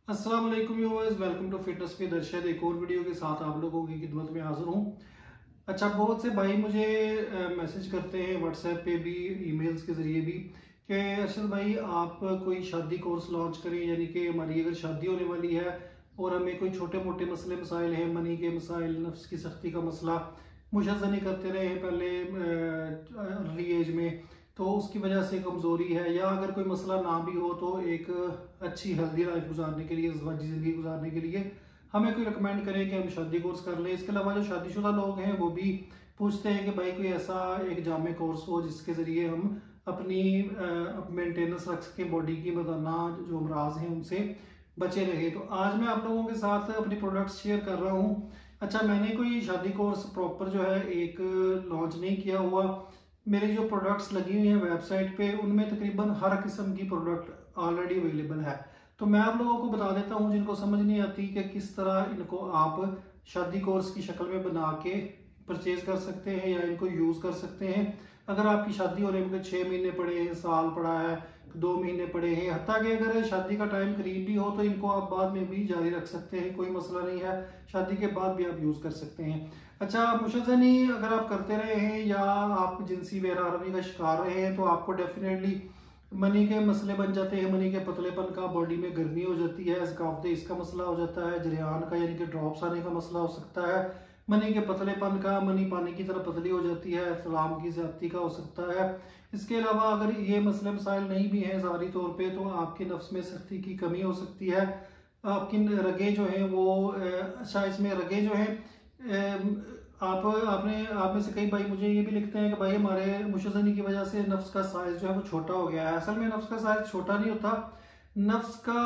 अस्सलाम वालेकुम viewers, welcome to fitness with Arshad. एक और वीडियो के साथ आप लोगों की खिदमत में हाजिर हूँ। अच्छा, बहुत से भाई मुझे मैसेज करते हैं व्हाट्सएप पे भी, ईमेल्स के ज़रिए भी, कि अरशद भाई आप कोई शादी कोर्स लॉन्च करें, यानी कि हमारी अगर शादी होने वाली है और हमें कोई छोटे मोटे मसले मसाइल हैं, मनी के मसाइल, नफ्स की सख्ती का मसला, मुशज़्ज़नी करते रहे हैं पहले अर्ली एज में, तो उसकी वजह से कमज़ोरी है, या अगर कोई मसला ना भी हो तो एक अच्छी हेल्दी लाइफ गुजारने के लिए, ज़िंदगी ज़िंदगी गुजारने के लिए हमें कोई रिकमेंड करें कि हम शादी कोर्स कर लें। इसके अलावा जो शादीशुदा लोग हैं वो भी पूछते हैं कि भाई कोई ऐसा एक जामे कोर्स हो जिसके ज़रिए हम अपनी मेंटेनेंस रख सकें, बॉडी की मदाना जो अमराज हैं उनसे बचे रहे। तो आज मैं आप लोगों के साथ अपने प्रोडक्ट्स शेयर कर रहा हूँ। अच्छा, मैंने कोई शादी कोर्स प्रॉपर जो है एक लॉन्च नहीं किया हुआ। मेरे जो प्रोडक्ट्स लगी हुई हैं वेबसाइट पे, उनमें तकरीबन हर किस्म की प्रोडक्ट ऑलरेडी अवेलेबल है। तो मैं आप लोगों को बता देता हूँ जिनको समझ नहीं आती कि किस तरह इनको आप शादी कोर्स की शक्ल में बना के परचेज कर सकते हैं या इनको यूज़ कर सकते हैं। अगर आपकी शादी होने में 6 महीने पड़े हैं, साल पड़ा है, 2 महीने पड़े हैं, हत्ता कि अगर शादी का टाइम करीब भी हो तो इनको आप बाद में भी जारी रख सकते हैं, कोई मसला नहीं है। शादी के बाद भी आप यूज़ कर सकते हैं। अच्छा, मुशज़्ज़नी अगर आप करते रहे हैं या आप जिनसी बेरारवी का शिकार रहे हैं तो आपको डेफिनेटली मनी के मसले बन जाते हैं। मनी के पतलेपन का, बॉडी में गर्मी हो जाती है, ज़कावत इसका मसला हो जाता है, जरियान का यानी कि ड्रॉप्स आने का मसला हो सकता है, मनी के पतलेपन का, मनी पानी की तरह पतली हो जाती है, सलाम की ज्यादती का हो सकता है। इसके अलावा अगर ये मसले मसाइल नहीं भी हैं ज़ाहरी तौर पे तो आपके नफ्स में सख्ती की कमी हो सकती है। आपकी रगे जो हैं वो अच्छा, इसमें रगे जो हैं आप में से कई भाई मुझे ये भी लिखते हैं कि भाई हमारे मुशज़्ज़नी की वजह से नफ्स का साइज जो है वो छोटा हो गया है। असल में नफ्स का साइज छोटा नहीं होता। नफ्स का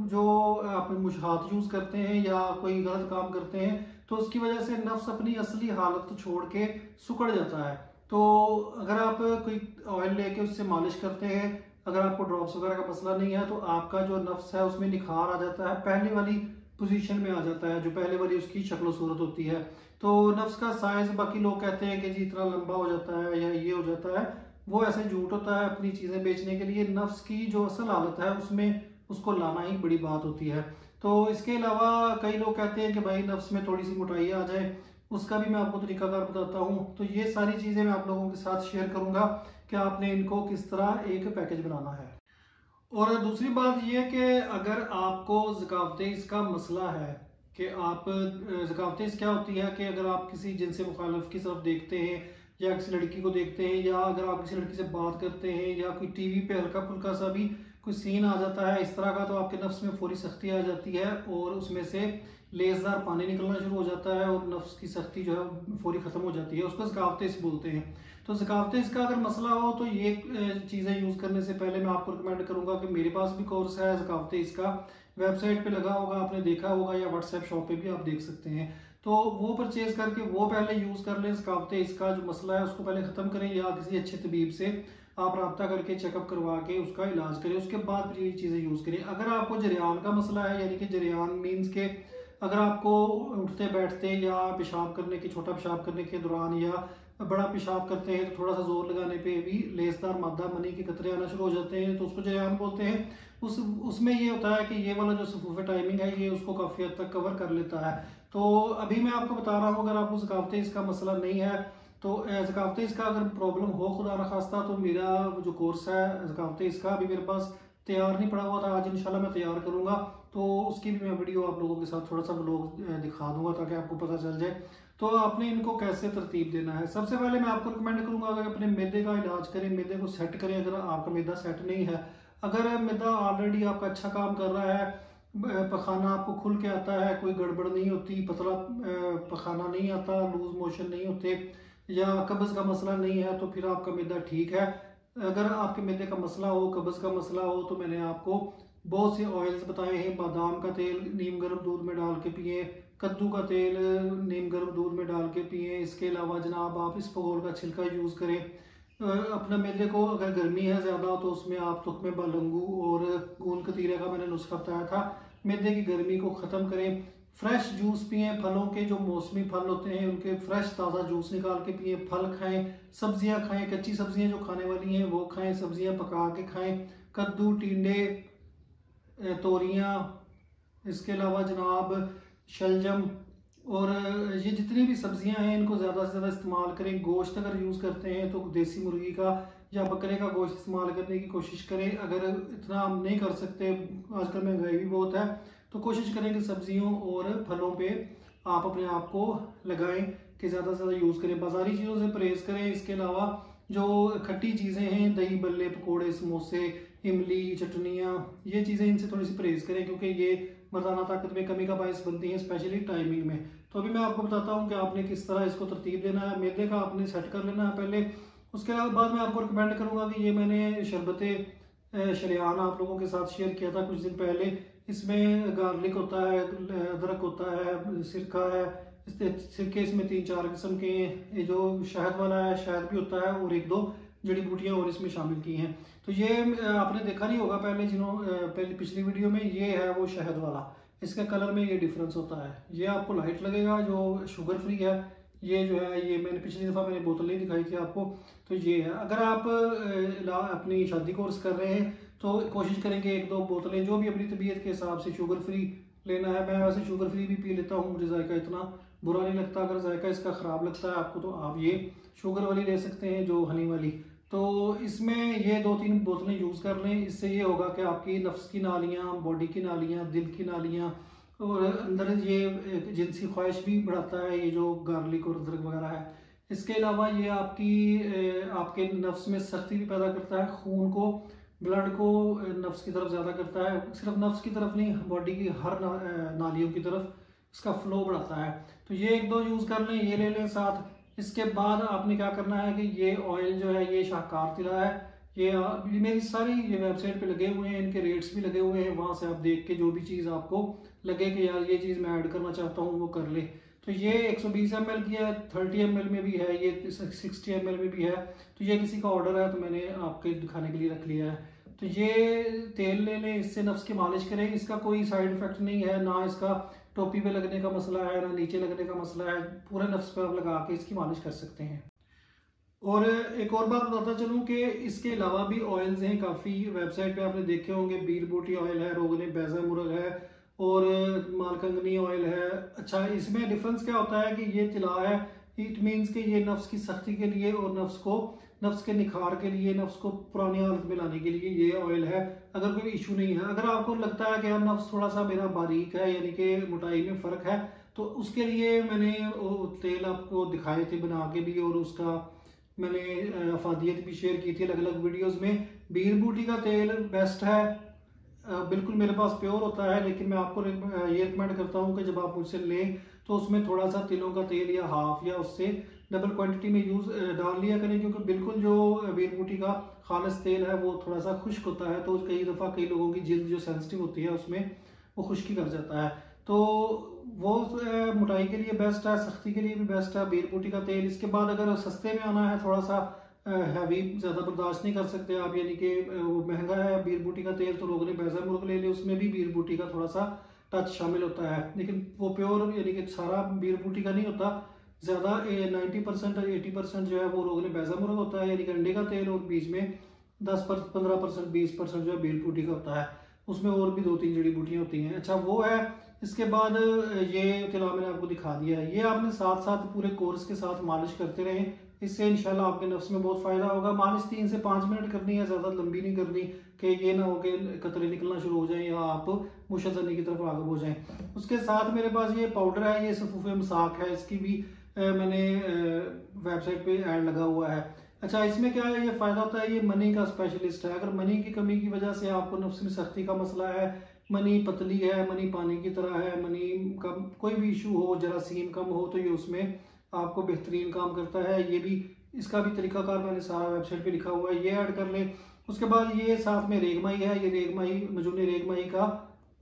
जो आप हाथ यूज करते हैं या कोई गलत काम करते हैं तो उसकी वजह से नफ्स अपनी असली हालत छोड़ के सुकड़ जाता है। तो अगर आप कोई ऑयल लेके उससे मालिश करते हैं, अगर आपको ड्रॉप्स वगैरह का मसला नहीं है तो आपका जो नफ्स है उसमें निखार आ जाता है, पहले वाली पोजीशन में आ जाता है, जो पहले वाली उसकी शक्ल सूरत होती है। तो नफ्स का साइज, बाकी लोग कहते हैं कि जी इतना लंबा हो जाता है या ये हो जाता है, वो ऐसे झूठ होता है अपनी चीजें बेचने के लिए। नफ्स की जो असल हालत है उसमें उसको लाना ही बड़ी बात होती है। तो इसके अलावा कई लोग कहते हैं कि भाई नफ्स में थोड़ी सी मोटाई आ जाए, उसका भी मैं आपको तरीकाकार बताता हूँ। तो ये सारी चीजें मैं आप लोगों के साथ शेयर करूंगा कि आपने इनको किस तरह एक पैकेज बनाना है। और दूसरी बात यह कि अगर आपको ज़कावत का मसला है कि आप ज़कावत क्या होती है कि अगर आप किसी जिनसे मुखालिफ की तरफ देखते हैं या किसी लड़की को देखते हैं या अगर आप किसी लड़की से बात करते हैं या कोई टीवी पे हल्का फुल्का सा भी कोई सीन आ जाता है इस तरह का, तो आपके नफ्स में फौरी सख्ती आ जाती है और उसमें से लेसदार पानी निकलना शुरू हो जाता है और नफ्स की सख्ती जो है फौरी ख़त्म हो जाती है। उसको ज़कावत बोलते हैं। तो ज़कावत इसका अगर मसला हो तो ये चीज़ें यूज़ करने से पहले मैं आपको रिकमेंड करूंगा कि मेरे पास भी कोर्स है ज़कावत इसका, वेबसाइट पे लगा होगा, आपने देखा होगा, या व्हाट्सएप शॉप पे भी आप देख सकते हैं। तो वो परचेज करके वो पहले यूज़ कर लें। ज़कावत इसका जो मसला है उसको पहले ख़त्म करें या किसी अच्छे तबीब से आप रब्ता करके चेकअप करवा के उसका इलाज करें, उसके बाद फिर ये चीज़ें यूज़ करें। अगर आपको जरियान का मसला है, यानी कि जरियान मीन्स के अगर आपको उठते बैठते या पेशाब करने के, छोटा पेशाब करने के दौरान या बड़ा पेशाब करते हैं तो थोड़ा सा जोर लगाने पे भी लेसदार मादा, मनी के कतरे आना शुरू हो जाते हैं, तो उसको जरियान बोलते हैं। उसमें ये होता है कि ये वाला जो सफूफ टाइमिंग है ये उसको काफ़ी हद तक कवर कर लेता है। तो अभी मैं आपको बता रहा हूँ, अगर आपको ज़कावत इसका मसला नहीं है तो ज़कावत इसका अगर प्रॉब्लम हो खुदा न खास्ता, तो मेरा जो कोर्स है ज़कावत इसका अभी मेरे पास तैयार नहीं पड़ा हुआ था, आज इंशाल्लाह मैं तैयार करूंगा, तो उसकी भी मैं वीडियो आप लोगों के साथ थोड़ा सा व्लॉग दिखा दूंगा ताकि आपको पता चल जाए। तो आपने इनको कैसे तरतीब देना है, सबसे पहले मैं आपको रिकमेंड करूंगा कि अपने मैदे का इलाज करें, मैदे को सेट करें। अगर आपका मैदा सेट नहीं है, अगर मैदा ऑलरेडी आपका अच्छा काम कर रहा है, पखाना आपको खुल के आता है, कोई गड़बड़ नहीं होती, पतला पखाना नहीं आता, लूज मोशन नहीं होते, या कब्ज़ का मसला नहीं है, तो फिर आपका मैदा ठीक है। अगर आपके मैदे का मसला हो, कब्ज़ का मसला हो, तो मैंने आपको बहुत से ऑयल्स बताए हैं। बादाम का तेल नीम गर्म दूध में डाल के पिए, कद्दू का तेल नीम गर्म दूध में डाल के पिए। इसके अलावा जनाब आप इसबगोल का छिलका यूज़ करें। अपना मैदे को, अगर गर्मी है ज़्यादा तो उसमें आप तुख्मे बालंगू और गूल कतीरे का मैंने नुस्खा बताया था, मैदे की गर्मी को ख़त्म करें। फ्रेश जूस पिए, फलों के जो मौसमी फल होते हैं उनके फ्रेश ताज़ा जूस निकाल के पिए। फल खाएं, सब्जियां खाएं, कच्ची सब्जियां जो खाने वाली हैं वो खाएं, सब्जियां पका के खाएं। कद्दू, टिंडे, तोरियां, इसके अलावा जनाब शलजम, और ये जितनी भी सब्जियां हैं इनको ज़्यादा से ज़्यादा इस्तेमाल करें। गोश्त अगर यूज़ करते हैं तो देसी मुर्गी का या बकरे का गोश्त इस्तेमाल करने की कोशिश करें। अगर इतना हम नहीं कर सकते, आजकल महंगाई भी बहुत है, तो कोशिश करें कि सब्जियों और फलों पे आप अपने आप को लगाएं कि ज़्यादा से ज़्यादा यूज़ करें। बाज़ारी चीज़ों से परहेज़ करें। इसके अलावा जो खट्टी चीज़ें हैं, दही बल्ले, पकौड़े, समोसे, इमली, चटनियाँ, ये चीज़ें इनसे थोड़ी सी परहेज़ करें क्योंकि ये मर्दाना ताकत में कमी का बायस बनती है, स्पेशली टाइमिंग में। तो अभी मैं आपको बताता हूँ कि आपने किस तरह इसको तरतीब देना है। मैदे का आपने सेट कर लेना है पहले। उसके बाद मैं आपको रिकमेंड करूँगा कि ये मैंने शरबत शरियान आप लोगों के साथ शेयर किया था कुछ दिन पहले। इसमें गार्लिक होता है, अदरक होता है, सिरका है, सिरके इसमें 3-4 किस्म के हैं। ये जो शहद वाला है, शहद भी होता है, और 1-2 जड़ी बूटियाँ और इसमें शामिल की हैं। तो ये आपने देखा नहीं होगा पहले, पहले पिछली वीडियो में, ये है वो शहद वाला। इसका कलर में ये डिफरेंस होता है। ये आपको लाइट लगेगा, जो शुगर फ्री है। ये जो है, ये मैंने पिछली दफ़ा मैंने बोतलें दिखाई थी आपको। तो ये है, अगर आप अपनी शादी कोर्स कर रहे हैं तो कोशिश करेंगे 1-2 बोतलें, जो भी अपनी तबीयत के हिसाब से शुगर फ्री लेना है। मैं वैसे शुगर फ्री भी पी लेता हूँ, मुझे जायका इतना बुरा नहीं लगता। अगर जायका इसका ख़राब लगता है आपको तो आप ये शुगर वाली ले सकते हैं, जो हनी वाली। तो इसमें ये 2-3 बोतलें यूज़ कर लें। इससे ये होगा कि आपकी नफ्स की नालियाँ, बॉडी की नालियाँ, दिल की नालियाँ, और अंदर ये जिनसी ख्वाहिश भी बढ़ाता है ये जो गार्लिक और अदरक वगैरह है। इसके अलावा ये आपके नफ्स में सख्ती भी पैदा करता है, खून को, ब्लड को नफ्स की तरफ ज़्यादा करता है। सिर्फ नफ्स की तरफ नहीं, बॉडी की हर नालियों की तरफ इसका फ्लो बढ़ाता है। तो ये 1-2 यूज़ कर लें, ये ले लें साथ। इसके बाद आपने क्या करना है कि ये ऑयल जो है, ये शाहकार तिला है। ये मेरी सारी ये वेबसाइट पे लगे हुए हैं, इनके रेट्स भी लगे हुए हैं। वहाँ से आप देख के जो भी चीज़ आपको लगे कि यार ये चीज़ मैं ऐड करना चाहता हूँ, वो कर ले। तो ये 120 ml की है, 30 ml में भी है, ये 60 ml में भी है। तो ये किसी का ऑर्डर है तो मैंने आपके दिखाने के लिए रख लिया है। तो ये तेल ले लें, इससे नफ्स की मालिश करें। इसका कोई साइड इफेक्ट नहीं है, ना इसका टोपी पे लगने का मसला है, ना नीचे लगने का मसला है। पूरे नफ्स पे आप लगा के इसकी मालिश कर सकते हैं। और एक और बात बताता चलूँ कि इसके अलावा भी ऑयल्स हैं काफ़ी। वेबसाइट पे आपने देखे होंगे, बीर बूटी ऑयल है, रोगन बैजा मुर्ग है, और मालकंगनी ऑयल है। अच्छा, इसमें डिफरेंस क्या होता है कि ये तिला है, इट मीन्स कि ये नफ्स की सख्ती के लिए और नफ्स के निखार के लिए, नफ्स को पुरानी हालत में लाने के लिए ये ऑयल है। अगर कोई इशू नहीं है, अगर आपको लगता है कि यार नफ्स थोड़ा सा मेरा बारीक है, यानी कि मोटाई में फ़र्क है, तो उसके लिए मैंने वो तेल आपको दिखाए थे बना के भी, और उसका मैंने अफादियत भी शेयर की थी अलग अलग वीडियोस में। बीर बूटी का तेल बेस्ट है, बिल्कुल मेरे पास प्योर होता है। लेकिन मैं आपको ये रिकमेंड करता हूँ कि जब आप मुझसे लें तो उसमें थोड़ा सा तिलों का तेल या हाफ या उससे डबल क्वांटिटी में यूज़ डाल लिया करें, क्योंकि बिल्कुल जो बीर बूटी का खालिस तेल है वो थोड़ा सा खुश्क होता है। तो कई दफ़ा कई लोगों की जिल्द जो सेंसिटिव होती है उसमें वो खुश्की कर जाता है। तो वो मोटाई के लिए बेस्ट है, सख्ती के लिए भी बेस्ट है बीर बूटी का तेल। इसके बाद अगर सस्ते में आना है, थोड़ा सा हैवी ज़्यादा बर्दाश्त नहीं कर सकते आप, यानी कि वो महंगा है बीर बूटी का तेल, तो लोगों ने बैजा मुर्ग ले लिया। उसमें भी बीर बूटी का थोड़ा सा टच शामिल होता है, लेकिन वो प्योर यानी कि सारा बीर बूटी का नहीं होता। ज़्यादा 90% और 80% जो है वो रोगन बैजा मुर्ग होता है, यानी कि अंडे का तेल, और बीच में 10-15%, 20% जो है बीर बूटी का होता है। उसमें और भी 2-3 जड़ी बूटियाँ होती हैं। अच्छा, वो है। इसके बाद ये तिला मैंने आपको दिखा दिया है। ये आपने साथ साथ पूरे कोर्स के साथ मालिश करते रहें, इससे इंशाल्लाह आपके नफ्स में बहुत फ़ायदा होगा। मालिश 3 से 5 मिनट करनी है, ज़्यादा लंबी नहीं करनी कि ये ना हो कि कतरे निकलना शुरू हो जाएं या आप मुशज़्ज़नी की तरफ राग़िब हो जाएं। उसके साथ मेरे पास ये पाउडर है, ये सफ़ूफ़ मसाक है, इसकी भी मैंने वेबसाइट पे ऐड लगा हुआ है। अच्छा, इसमें क्या है, ये फ़ायदा होता है, ये मनी का स्पेशलिस्ट है। अगर मनी की कमी की वजह से आपको नफ्स में सख्ती का मसला है, मनी पतली है, मनी पानी की तरह है, मनी का कोई भी इशू हो, जरासीम कम हो, तो ये उसमें आपको बेहतरीन काम करता है। ये भी, इसका भी तरीकाकार मैंने सारा वेबसाइट पे लिखा हुआ है, ये ऐड कर लें। उसके बाद ये साथ में रेगमाही है, ये रेगमाही मजून रेगमाही का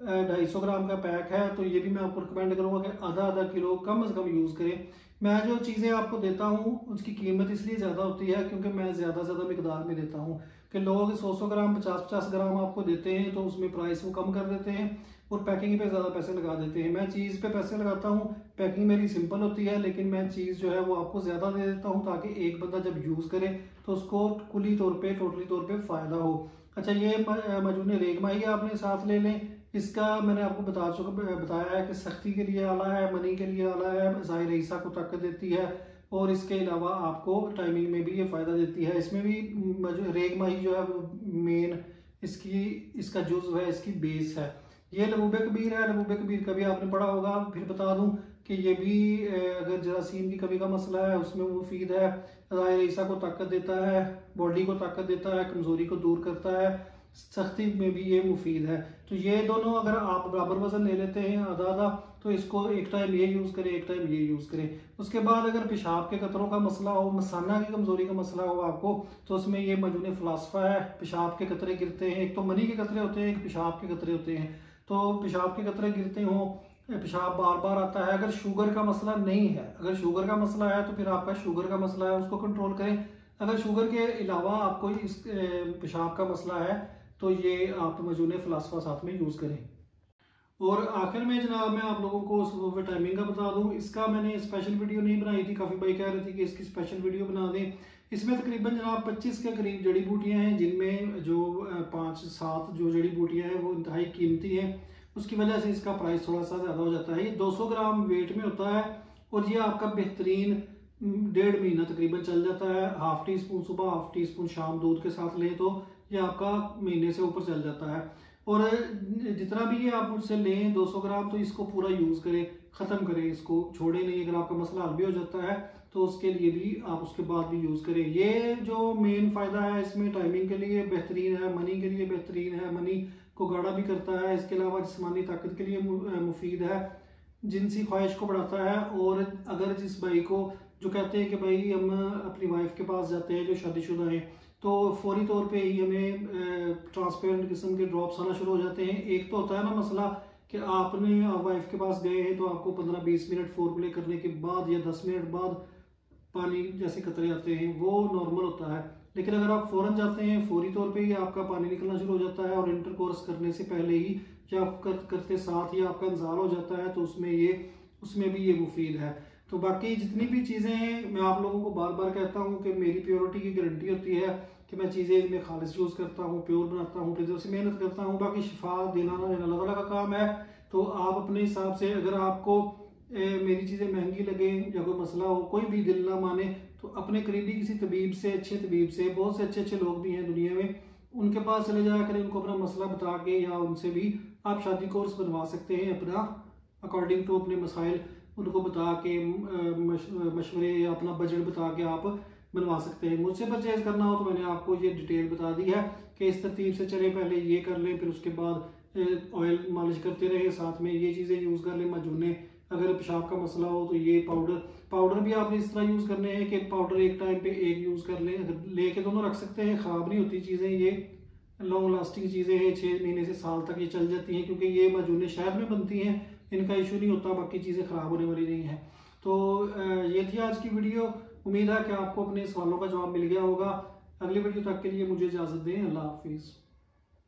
250 ग्राम का पैक है। तो ये भी मैं आपको रिकमेंड करूँगा कि आधा किलो कम से कम यूज़ करें। मैं जो चीज़ें आपको देता हूँ उसकी कीमत इसलिए ज़्यादा होती है क्योंकि मैं ज़्यादा मिकदार में देता हूँ, कि लोग 100 ग्राम 50 ग्राम आपको देते हैं, तो उसमें प्राइस वो कम कर देते हैं और पैकिंग पे ज़्यादा पैसे लगा देते हैं। मैं चीज़ पे पैसे लगाता हूँ, पैकिंग मेरी सिंपल होती है, लेकिन मैं चीज़ जो है वो आपको ज़्यादा दे देता हूँ ताकि एक बंदा जब यूज़ करे तो उसको कुली तौर पे, टोटली तौर पे फ़ायदा हो। अच्छा, ये मजून रेगमाही आपने साथ ले लें। इसका मैंने आपको बताया है कि सख्ती के लिए आला है, मनी के लिए आला है, ज़ाहिर ईसा को ताकत देती है और इसके अलावा आपको टाइमिंग में भी ये फ़ायदा देती है। इसमें भी रेगमाही जो है वो मेन इसका जुज़ है, इसकी बेस है। ये लबूब कबीर है। लबूब कबीर का भी आपने पढ़ा होगा। फिर बता दूं कि ये भी अगर जरासीम की कमी का मसला है उसमें मुफीद है। ज़ाहिर ईसा को ताकत देता है, बॉडी को ताकत देता है, कमज़ोरी को दूर करता है, सख्ती में भी ये मुफीद है। तो ये दोनों अगर आप बराबर वजन ले लेते हैं आधा आधा, तो इसको एक टाइम ये यूज़ करें, एक टाइम ये यूज़ करें। उसके बाद अगर पेशाब के कतरों का मसला हो, मसाना की कमज़ोरी का मसला हो आपको, तो उसमें ये मजून फ़लासफ़ा है। पेशाब के कतरे गिरते हैं, एक तो मनी के कतरे होते हैं, एक पेशाब के कतरे होते हैं। तो पेशाब के कतरे गिरते हों, पेशाब बार बार आता है, अगर शुगर का मसला नहीं है, अगर शुगर का मसला है तो फिर आपका शुगर का मसला है, उसको कंट्रोल करें। अगर शुगर के अलावा आपको इस पेशाब का मसला है तो ये आप मजून फ़लासफ़ा साथ में यूज़ करें। और आखिर में जनाब मैं आप लोगों को सुबह टाइमिंग का बता दूं। इसका मैंने स्पेशल वीडियो नहीं बनाई थी, काफ़ी भाई कह रहे थे कि इसकी स्पेशल वीडियो बना दें। इसमें तकरीबन जनाब 25 के करीब जड़ी बूटियाँ हैं, जिनमें जो 5-7 जो जड़ी बूटियाँ हैं वो इंतहाई कीमती हैं। उसकी वजह से इसका प्राइस थोड़ा सा ज़्यादा हो जाता है। ये 200 ग्राम वेट में होता है और ये आपका बेहतरीन 1.5 महीना तकरीबन चल जाता है। हाफ टी स्पून सुबह, हाफ टी स्पून शाम दूध के साथ लें तो ये आपका महीने से ऊपर चल जाता है। और जितना भी ये आप मुझसे लें 200 ग्राम, तो इसको पूरा यूज़ करें, ख़त्म करें, इसको छोड़े नहीं। अगर आपका मसला हल भी हो जाता है तो उसके लिए भी आप उसके बाद भी यूज़ करें। ये जो मेन फ़ायदा है इसमें, टाइमिंग के लिए बेहतरीन है, मनी के लिए बेहतरीन है, मनी को गाढ़ा भी करता है। इसके अलावा जिस्मानी ताकत के लिए मुफीद है, जिनसी ख्वाहिश को बढ़ाता है। और अगर जिस भाई को जो कहते हैं कि भाई हम अपनी वाइफ के पास जाते हैं जो शादीशुदा हैं, तो फौरी तौर पे ही हमें ट्रांसपेरेंट किस्म के ड्रॉप्स आना शुरू हो जाते हैं। एक तो होता है ना मसला कि आपने वाइफ के पास गए हैं तो आपको 15-20 मिनट फोर प्ले करने के बाद या 10 मिनट बाद पानी जैसे कतरे आते हैं, वो नॉर्मल होता है। लेकिन अगर आप फौरन जाते हैं, फौरी तौर पे ही आपका पानी निकलना शुरू हो जाता है और इंटरकोर्स करने से पहले ही या करते साथ ही आपका इंजाल हो जाता है, तो उसमें भी ये मुफीद है। तो बाकी जितनी भी चीज़ें हैं, मैं आप लोगों को बार बार कहता हूँ कि मेरी प्योरिटी की गारंटी होती है कि मैं चीज़ें में खालिश यूज़ करता हूँ, प्योर बनाता हूँ, फिर से मेहनत करता हूँ। बाकी शिफा देना ना देना अल्लाह ताला का काम है। तो आप अपने हिसाब से, अगर आपको मेरी चीज़ें महंगी लगे या कोई मसला हो, कोई भी दिल ना माने, तो अपने करीबी किसी तबीब से, अच्छे तबीब से, बहुत से अच्छे लोग भी हैं दुनिया में, उनके पास चले जाया करें, उनको अपना मसला बता के, या उनसे भी आप शादी कोर्स बनवा सकते हैं अपना, अकॉर्डिंग टू अपने मसाइल उनको बता के, मशवरे या अपना बजट बता के आप बनवा सकते हैं। मुझसे परचेज करना हो तो मैंने आपको ये डिटेल बता दी है कि इस तरतीब से चले, पहले ये कर लें, फिर उसके बाद ऑयल मालिश करते रहे, साथ में ये चीज़ें यूज़ कर लें, मजूने। अगर पेशाब का मसला हो तो ये पाउडर भी आपने इस तरह यूज़ करने हैं कि पाउडर एक टाइम पे एक यूज़ कर लें। अगर ले के दोनों रख सकते हैं, ख़राब नहीं होती चीज़ें, ये लॉन्ग लास्टिंग चीज़ें हैं, 6 महीने से साल तक ये चल जाती हैं, क्योंकि ये मजूने शहर में बनती हैं, इनका इशू नहीं होता, बाकी चीज़ें ख़राब होने वाली नहीं हैं। तो ये थी आज की वीडियो। उम्मीद है कि आपको अपने सवालों का जवाब मिल गया होगा। अगली वीडियो तक के लिए मुझे इजाज़त दें। अल्लाह हाफिज़।